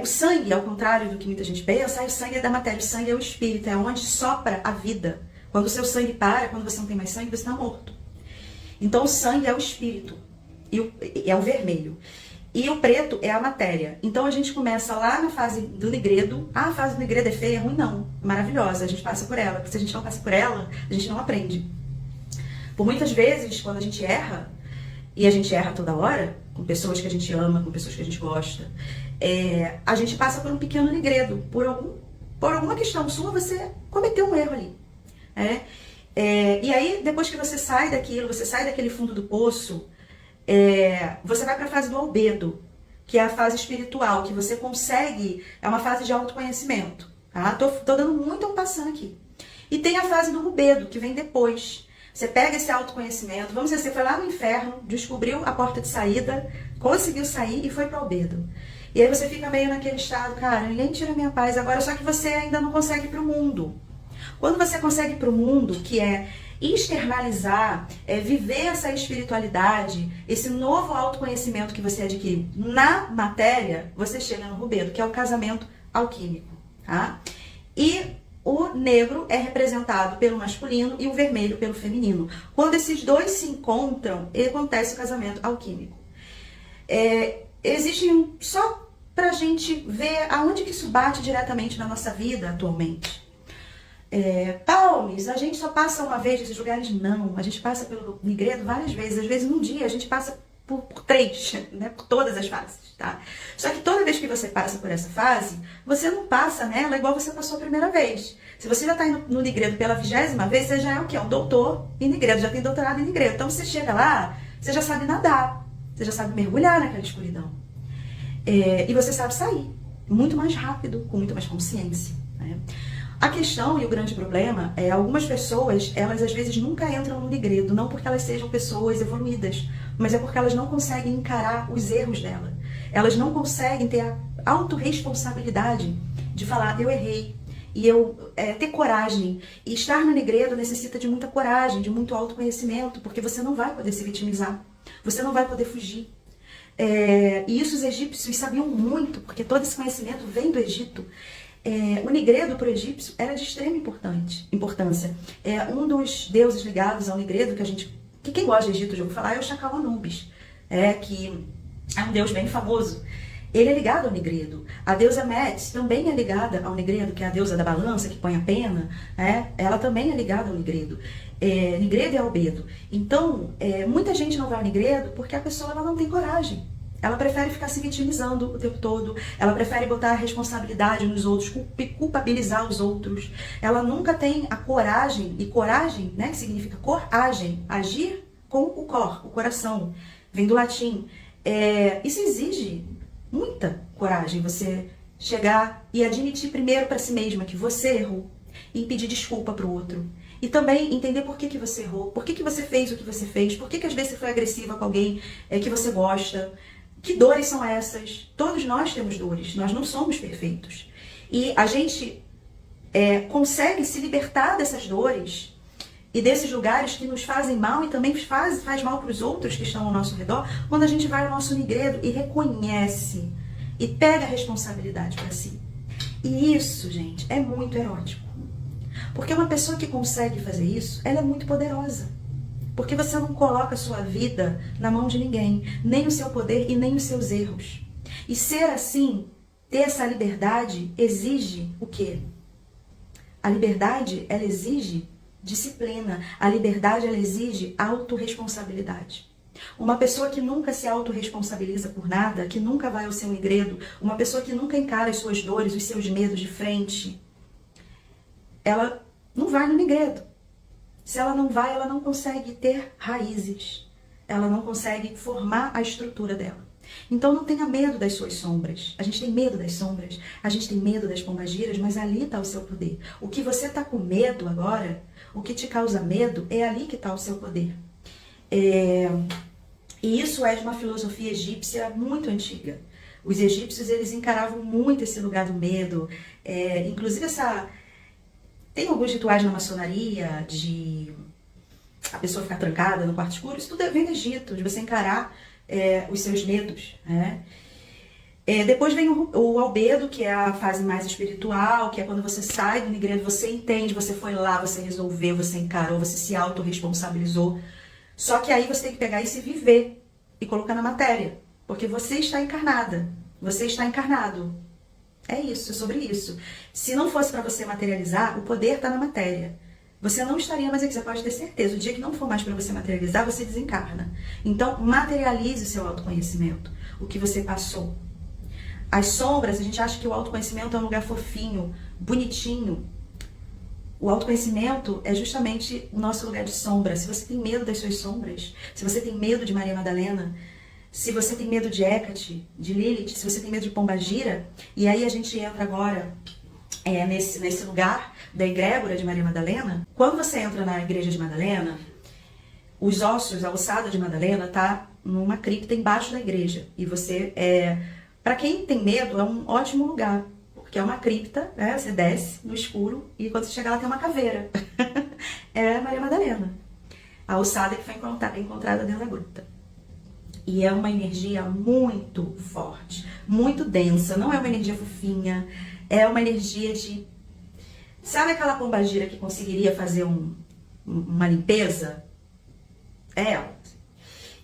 O sangue, ao contrário do que muita gente pensa, o sangue é da matéria, o sangue é o espírito, é onde sopra a vida. Quando o seu sangue para, quando você não tem mais sangue, você está morto. Então o sangue é o espírito, e é o vermelho. E o preto é a matéria. Então a gente começa lá na fase do nigredo. A fase do nigredo é feia, é ruim? Não. É maravilhosa, a gente passa por ela. Porque se a gente não passa por ela, a gente não aprende. Por muitas vezes, quando a gente erra, e a gente erra toda hora, com pessoas que a gente ama, com pessoas que a gente gosta, a gente passa por um pequeno nigredo. Por alguma questão sua, você cometeu um erro ali. E aí, depois que você sai daquilo, você sai daquele fundo do poço, você vai para a fase do albedo, que é a fase espiritual, que você consegue, é uma fase de autoconhecimento. Tá? Tô dando muito um passando aqui. E tem a fase do rubedo, que vem depois. Você pega esse autoconhecimento, vamos dizer, você foi lá no inferno, descobriu a porta de saída, conseguiu sair e foi para o albedo. E aí você fica meio naquele estado, cara, ninguém tira minha paz agora, só que você ainda não consegue ir para o mundo. Quando você consegue ir para o mundo, que é externalizar, viver essa espiritualidade, esse novo autoconhecimento que você adquiriu na matéria, você chega no rubedo, que é o casamento alquímico, tá? E o negro é representado pelo masculino e o vermelho pelo feminino. Quando esses dois se encontram, acontece o casamento alquímico. Existe só pra gente ver aonde que isso bate diretamente na nossa vida atualmente. Palmes, a gente só passa uma vez nesses lugares? Não, a gente passa pelo nigredo várias vezes. Às vezes num dia a gente passa por 3, né, por todas as fases, tá? Só que toda vez que você passa por essa fase, você não passa nela igual você passou a primeira vez. Se você já está indo no nigredo pela 20ª vez, você já é o quê? Um doutor em nigredo, já tem doutorado em nigredo. Então você chega lá, você já sabe nadar, você já sabe mergulhar naquela escuridão. E você sabe sair muito mais rápido, com muito mais consciência, né? A questão e o grande problema é algumas pessoas, elas às vezes nunca entram no nigredo, não porque elas sejam pessoas evoluídas, mas é porque elas não conseguem encarar os erros dela. Elas não conseguem ter a autorresponsabilidade de falar, eu errei, e eu ter coragem. E estar no nigredo necessita de muita coragem, de muito autoconhecimento, porque você não vai poder se vitimizar, você não vai poder fugir. E isso os egípcios sabiam muito, porque todo esse conhecimento vem do Egito. O nigredo para o egípcio era de extrema importância. Um dos deuses ligados ao nigredo, que quem gosta de Egito já ouviu falar, é o Chacal Anubis, que é um deus bem famoso. Ele é ligado ao Negredo. A deusa Metis também é ligada ao Negredo, que é a deusa da balança, que põe a pena, né? Ela também é ligada ao Negredo. Negredo e Albedo. Então, muita gente não vai ao Negredo porque a pessoa ela não tem coragem. Ela prefere ficar se vitimizando o tempo todo, ela prefere botar a responsabilidade nos outros, culpabilizar os outros. Ela nunca tem a coragem, e coragem, né, que significa coragem, agir com o cor, o coração, vem do latim. Isso exige muita coragem, você chegar e admitir primeiro para si mesma que você errou e pedir desculpa para o outro. E também entender por que você errou, por que você fez o que você fez, por que às vezes você foi agressiva com alguém que você gosta. Que dores são essas? Todos nós temos dores, nós não somos perfeitos. E a gente consegue se libertar dessas dores e desses lugares que nos fazem mal e também faz mal para os outros que estão ao nosso redor, quando a gente vai ao nosso Negredo e reconhece e pega a responsabilidade para si. E isso, gente, é muito erótico. Porque uma pessoa que consegue fazer isso, ela é muito poderosa. Porque você não coloca a sua vida na mão de ninguém, nem o seu poder e nem os seus erros. E ser assim, ter essa liberdade, exige o quê? A liberdade, ela exige disciplina. A liberdade, ela exige autorresponsabilidade. Uma pessoa que nunca se autorresponsabiliza por nada, que nunca vai ao seu Negredo, uma pessoa que nunca encara as suas dores, os seus medos de frente, ela não vai no Negredo. Se ela não vai, ela não consegue ter raízes. Ela não consegue formar a estrutura dela. Então não tenha medo das suas sombras. A gente tem medo das sombras, a gente tem medo das pombagiras, mas ali está o seu poder. O que você está com medo agora, o que te causa medo, é ali que está o seu poder. E isso é de uma filosofia egípcia muito antiga. Os egípcios, eles encaravam muito esse lugar do medo. Inclusive tem alguns rituais na maçonaria de a pessoa ficar trancada no quarto escuro. Isso tudo vem do Egito, de você encarar os seus medos, né? Depois vem o albedo, que é a fase mais espiritual, que é quando você sai do Negredo, você entende, você foi lá, você resolveu, você encarou, você se autorresponsabilizou. Só que aí você tem que pegar e se viver e colocar na matéria, porque você está encarnada, você está encarnado. É isso, é sobre isso. Se não fosse para você materializar, o poder está na matéria. Você não estaria mais aqui, você pode ter certeza. O dia que não for mais para você materializar, você desencarna. Então, materialize o seu autoconhecimento, o que você passou. As sombras, a gente acha que o autoconhecimento é um lugar fofinho, bonitinho. O autoconhecimento é justamente o nosso lugar de sombra. Se você tem medo das suas sombras, se você tem medo de Maria Madalena, se você tem medo de Hecate, de Lilith, se você tem medo de Pombagira, e aí a gente entra agora nesse lugar da egrégora de Maria Madalena. Quando você entra na igreja de Madalena, os ossos, a ossada de Madalena tá numa cripta embaixo da igreja. E você, para quem tem medo, é um ótimo lugar, porque é uma cripta, né? Você desce no escuro e quando você chega lá tem uma caveira. É Maria Madalena, a ossada que foi encontrada dentro da gruta. E é uma energia muito forte, muito densa, não é uma energia fofinha, é uma energia de... Sabe aquela pombagira que conseguiria fazer uma limpeza? É ela.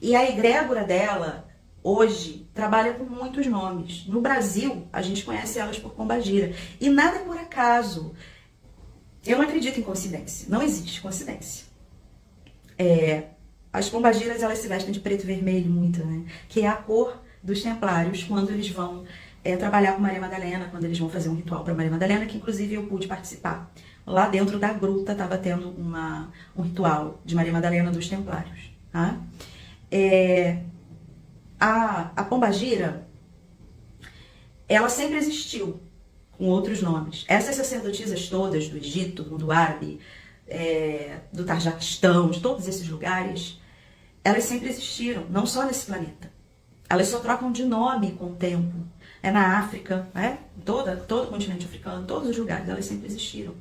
E a egrégora dela, hoje, trabalha com muitos nomes. No Brasil, a gente conhece elas por pombagira. E nada é por acaso. Eu não acredito em coincidência, não existe coincidência. As pombagiras, elas se vestem de preto e vermelho muito, né? Que é a cor dos templários quando eles vão trabalhar com Maria Madalena, quando eles vão fazer um ritual para Maria Madalena, que inclusive eu pude participar. Lá dentro da gruta estava tendo um ritual de Maria Madalena dos templários. Tá? A pombagira, ela sempre existiu com outros nomes. Essas sacerdotisas todas do Egito, do árabe, do Tajiquistão, de todos esses lugares, elas sempre existiram, não só nesse planeta. Elas só trocam de nome com o tempo. Na África, todo o continente africano, todos os lugares, elas sempre existiram.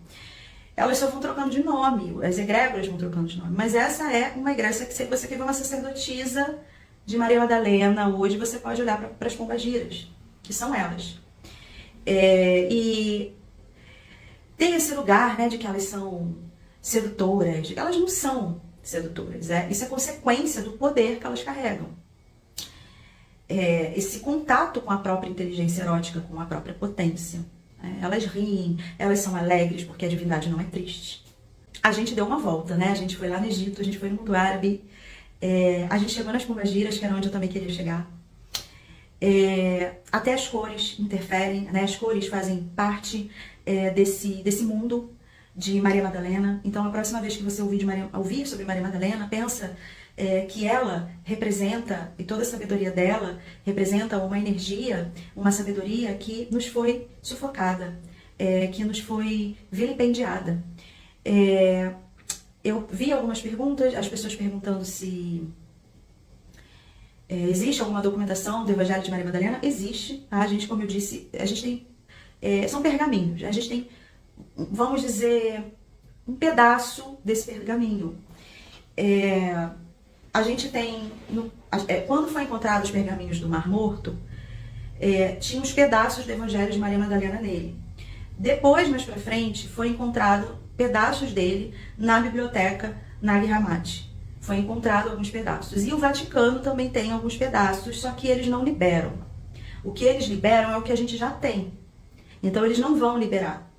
Elas só vão trocando de nome, as egrégoras vão trocando de nome. Mas essa é uma egrégora que, se você quer ver uma sacerdotisa de Maria Madalena, hoje você pode olhar para as pombagiras, que são elas. E tem esse lugar, né, de que elas são sedutoras. Elas não são sedutoras, isso é consequência do poder que elas carregam. esse contato com a própria inteligência erótica, com a própria potência. Elas riem, elas são alegres porque a divindade não é triste. A gente deu uma volta, né? A gente foi lá no Egito, a gente foi no mundo árabe, a gente chegou nas pombagiras, que era onde eu também queria chegar. Até as cores interferem, né? As cores fazem parte desse mundo de Maria Madalena. Então, a próxima vez que você ouvir sobre Maria Madalena, pensa que ela representa, e toda a sabedoria dela representa uma energia, uma sabedoria que nos foi sufocada, que nos foi vilipendiada. Eu vi algumas perguntas, as pessoas perguntando se existe alguma documentação do Evangelho de Maria Madalena. Existe, tá? A gente, como eu disse, a gente tem, são pergaminhos, a gente tem, vamos dizer, um pedaço desse pergaminho. A gente tem, quando foi encontrado os pergaminhos do Mar Morto, tinha uns pedaços do Evangelho de Maria Madalena nele. Depois, mais pra frente, foi encontrado pedaços dele na biblioteca Nag Hammadi. Foi encontrado alguns pedaços. E o Vaticano também tem alguns pedaços, só que eles não liberam. O que eles liberam é o que a gente já tem. Então, eles não vão liberar.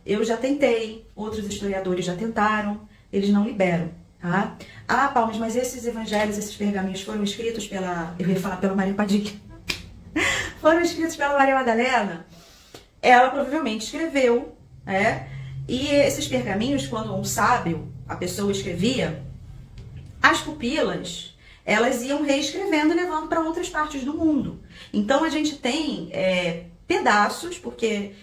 Eu já tentei, outros historiadores já tentaram, eles não liberam. Tá? Ah, Palmas, mas esses evangelhos, esses pergaminhos foram escritos eu ia falar pela Maria Padilha, foram escritos pela Maria Madalena? Ela provavelmente escreveu, e esses pergaminhos, quando um sábio, a pessoa escrevia, as pupilas, elas iam reescrevendo e levando para outras partes do mundo. Então a gente tem pedaços, porque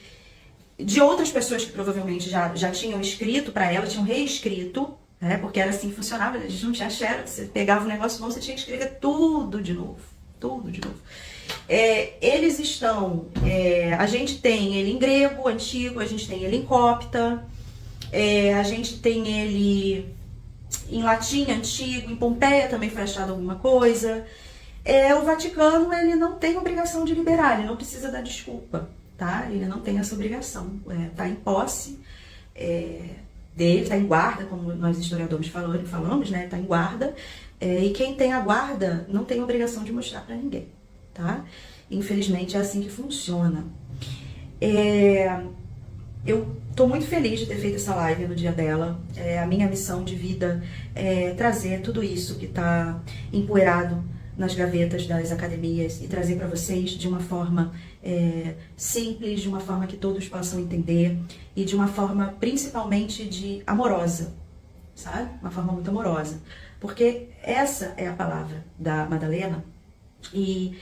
de outras pessoas que provavelmente já tinham escrito para ela, tinham reescrito, porque era assim que funcionava, a gente não tinha xerox, você pegava um negócio bom, você tinha que escrever tudo de novo, tudo de novo. Eles estão, a gente tem ele em grego antigo, a gente tem ele em copta, a gente tem ele em latim antigo, em Pompeia também foi achado alguma coisa. O Vaticano, ele não tem obrigação de liberar, ele não precisa dar desculpa, tá? Ele não tem essa obrigação, tá em posse dele, tá em guarda, como nós historiadores falamos, né? Tá em guarda, e quem tem a guarda não tem obrigação de mostrar para ninguém, tá? Infelizmente é assim que funciona. Eu tô muito feliz de ter feito essa live no dia dela. A minha missão de vida é trazer tudo isso que tá empoeirado nas gavetas das academias e trazer para vocês de uma forma simples, de uma forma que todos possam entender e de uma forma principalmente amorosa, sabe? Uma forma muito amorosa, porque essa é a palavra da Madalena. E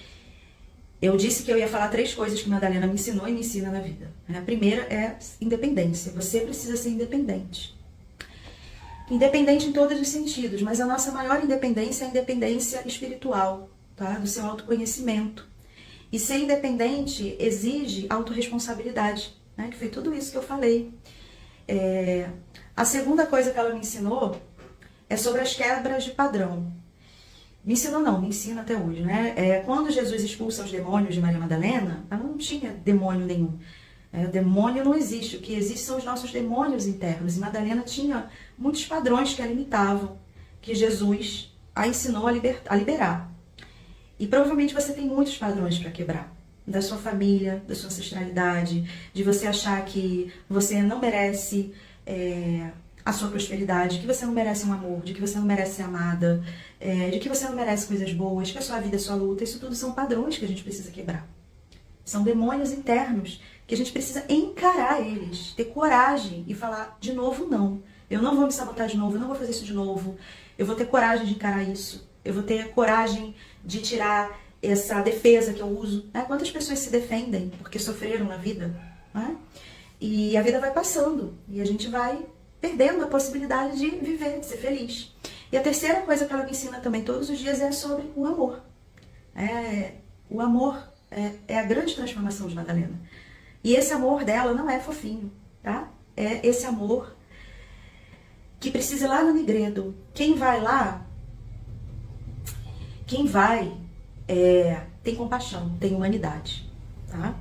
eu disse que eu ia falar 3 coisas que Madalena me ensinou e me ensina na vida. A primeira é independência. Você precisa ser independente. Independente em todos os sentidos, mas a nossa maior independência é a independência espiritual, tá? Do seu autoconhecimento. E ser independente exige autorresponsabilidade, né? Que foi tudo isso que eu falei. A segunda coisa que ela me ensinou é sobre as quebras de padrão. Me ensinou não, me ensina até hoje, né? Quando Jesus expulsa os demônios de Maria Madalena, ela não tinha demônio nenhum. Demônio não existe, o que existe são os nossos demônios internos. E Madalena tinha muitos padrões que a limitavam, que Jesus a ensinou a liberar. E provavelmente você tem muitos padrões para quebrar. Da sua família, da sua ancestralidade, de você achar que você não merece a sua prosperidade, que você não merece um amor, de que você não merece ser amada, de que você não merece coisas boas, que a sua vida é sua luta. Isso tudo são padrões que a gente precisa quebrar. São demônios internos que a gente precisa encarar eles, ter coragem e falar de novo não. Eu não vou me sabotar de novo, eu não vou fazer isso de novo. Eu vou ter coragem de encarar isso. Eu vou ter coragem de tirar essa defesa que eu uso. Quantas pessoas se defendem porque sofreram na vida? E a vida vai passando e a gente vai perdendo a possibilidade de viver, de ser feliz. E a terceira coisa que ela me ensina também todos os dias é sobre o amor. O amor é a grande transformação de Madalena. E esse amor dela não é fofinho, tá? É esse amor que precisa ir lá no Nigredo. Quem vai lá, tem compaixão, tem humanidade, tá?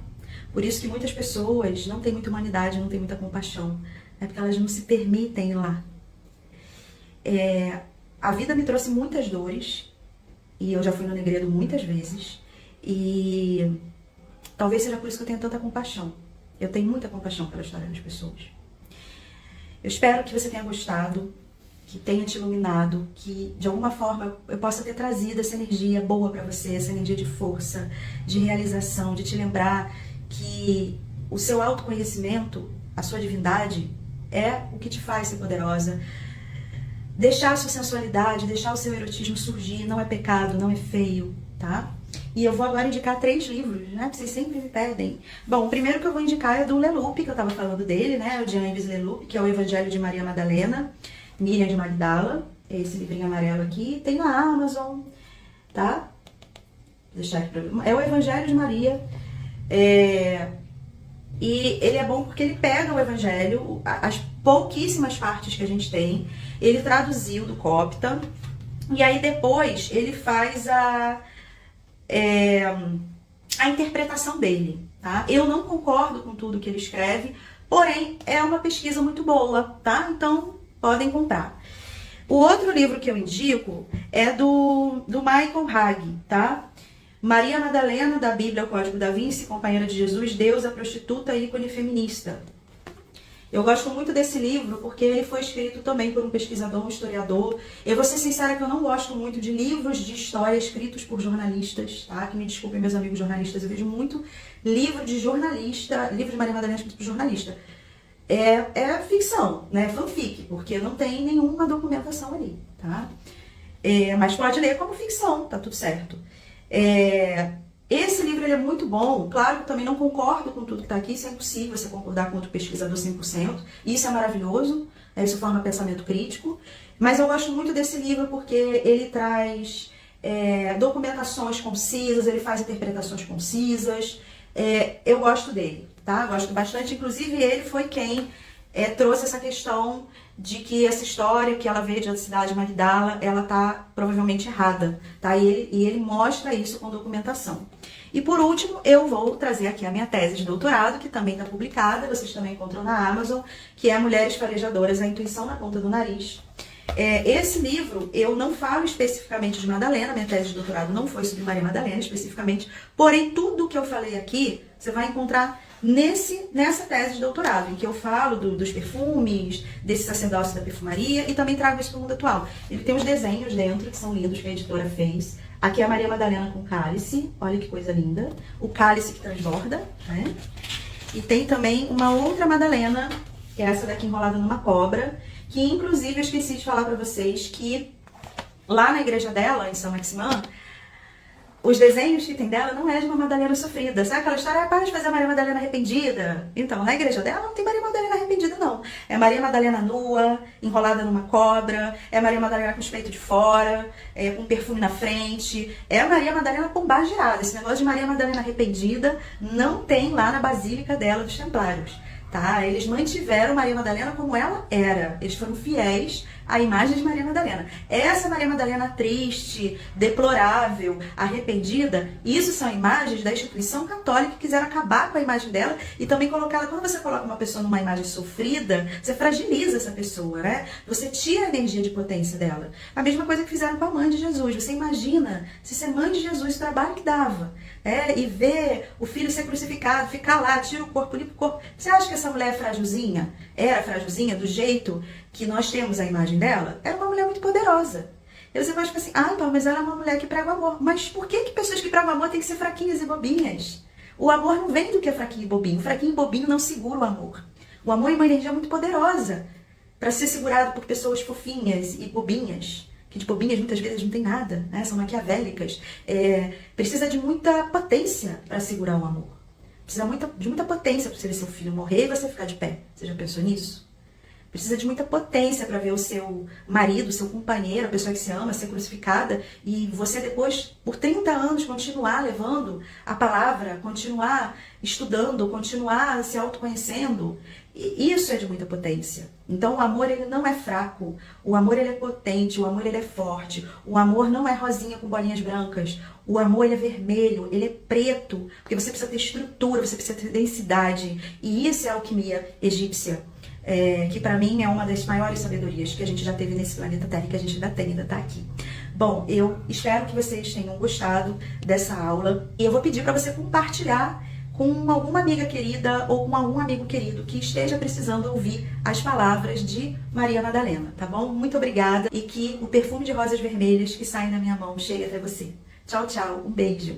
Por isso que muitas pessoas não têm muita humanidade, não têm muita compaixão. Porque elas não se permitem ir lá. A vida me trouxe muitas dores, e eu já fui no Negredo muitas vezes, e talvez seja por isso que eu tenho tanta compaixão. Eu tenho muita compaixão pela história das pessoas. Eu espero que você tenha gostado, que tenha te iluminado, que de alguma forma eu possa ter trazido essa energia boa para você, essa energia de força, de realização, de te lembrar que o seu autoconhecimento, a sua divindade, é o que te faz ser poderosa. Deixar a sua sensualidade, deixar o seu erotismo surgir, não é pecado, não é feio, tá? E eu vou agora indicar 3 livros, né? Vocês sempre me pedem. Bom, o primeiro que eu vou indicar é do Leloup, que eu tava falando dele, né? O Jean-Yves Leloup, que é o Evangelho de Maria Madalena, Miriam de Magdala. Esse livrinho amarelo aqui. Tem na Amazon, tá? Vou deixar aqui pra ver. É o Evangelho de Maria. E ele é bom porque ele pega o Evangelho, as pouquíssimas partes que a gente tem, ele traduziu do copta, e aí depois ele faz a interpretação dele, tá? Eu não concordo com tudo que ele escreve, porém é uma pesquisa muito boa, tá? Então podem comprar. O outro livro que eu indico é do Michael Hagee, tá? Maria Madalena, da Bíblia ao Código da Vinci, Companheira de Jesus, Deusa, Prostituta e Ícone Feminista. Eu gosto muito desse livro porque ele foi escrito também por um pesquisador, um historiador. Eu vou ser sincera que eu não gosto muito de livros de história escritos por jornalistas, tá? Que me desculpem meus amigos jornalistas, eu vejo muito livro de jornalista, livro de Maria Madalena escrito por jornalista. É ficção, né? Fanfic, porque não tem nenhuma documentação ali, tá? Mas pode ler como ficção, tá tudo certo. Esse livro ele é muito bom, claro que eu também não concordo com tudo que está aqui, isso é impossível você concordar com outro pesquisador 100%, isso é maravilhoso, isso forma pensamento crítico, mas eu gosto muito desse livro porque ele traz documentações concisas, ele faz interpretações concisas, eu gosto dele, tá? Gosto bastante, inclusive ele foi quem trouxe essa questão de que essa história que ela veio da cidade de Magdala, ela tá provavelmente errada, tá? E ele mostra isso com documentação. E por último, eu vou trazer aqui a minha tese de doutorado, que também está publicada, vocês também encontram na Amazon, que é Mulheres Farejadoras, a Intuição na Ponta do Nariz. Esse livro, eu não falo especificamente de Madalena, minha tese de doutorado não foi sobre Maria Madalena especificamente, porém tudo que eu falei aqui, você vai encontrar nessa tese de doutorado, em que eu falo dos perfumes, desse sacerdócio da perfumaria e também trago isso para o mundo atual. Ele tem os desenhos dentro, que são lindos, que a editora fez. Aqui é a Maria Madalena com cálice, olha que coisa linda. O cálice que transborda, né? E tem também uma outra Madalena, que é essa daqui enrolada numa cobra, que inclusive eu esqueci de falar para vocês que lá na igreja dela, em São Maximin, os desenhos que tem dela não é de uma Madalena sofrida. Sabe aquela história? Para de fazer a Maria Madalena arrependida. Então, na igreja dela não tem Maria Madalena arrependida, não. É Maria Madalena nua, enrolada numa cobra. É Maria Madalena com os peitos de fora, com perfume na frente. É a Maria Madalena pombageada. Esse negócio de Maria Madalena arrependida não tem lá na Basílica dela dos Templários. Tá? Eles mantiveram Maria Madalena como ela era. Eles foram fiéis à imagem de Maria Madalena. Essa Maria Madalena triste, deplorável, arrependida, isso são imagens da instituição católica que quiseram acabar com a imagem dela e também colocá-la. Quando você coloca uma pessoa numa imagem sofrida, você fragiliza essa pessoa, né? Você tira a energia de potência dela. A mesma coisa que fizeram com a mãe de Jesus. Você imagina se ser mãe de Jesus, o trabalho que dava. E ver o filho ser crucificado, ficar lá, tira o corpo, limpa o corpo. Você acha que essa mulher é frágilzinha? Era frágilzinha do jeito que nós temos a imagem dela? Era uma mulher muito poderosa. E você pode ficar assim, mas ela é uma mulher que prega o amor. Mas por que pessoas que pregam amor têm que ser fraquinhas e bobinhas? O amor não vem do que é fraquinho e bobinho. Fraquinho e bobinho não segura o amor. O amor é uma energia muito poderosa para ser segurado por pessoas fofinhas e bobinhas. Que de bobinhas muitas vezes não tem nada, né? São maquiavélicas. Precisa de muita potência para segurar o amor. Precisa de muita potência para você ver seu filho morrer e você ficar de pé. Você já pensou nisso? Precisa de muita potência para ver o seu marido, o seu companheiro, a pessoa que se ama, ser crucificada e você depois, por 30 anos, continuar levando a palavra, continuar estudando, continuar se autoconhecendo. Isso é de muita potência. Então o amor ele não é fraco, o amor ele é potente, o amor ele é forte, o amor não é rosinha com bolinhas brancas, o amor ele é vermelho, ele é preto, porque você precisa ter estrutura, você precisa ter densidade, e isso é a alquimia egípcia, que para mim é uma das maiores sabedorias que a gente já teve nesse planeta Terra, que a gente ainda tem, ainda tá aqui. Bom, eu espero que vocês tenham gostado dessa aula e eu vou pedir para você compartilhar com alguma amiga querida ou com algum amigo querido que esteja precisando ouvir as palavras de Maria Madalena, tá bom? Muito obrigada e que o perfume de rosas vermelhas que sai na minha mão chegue até você. Tchau, tchau. Um beijo.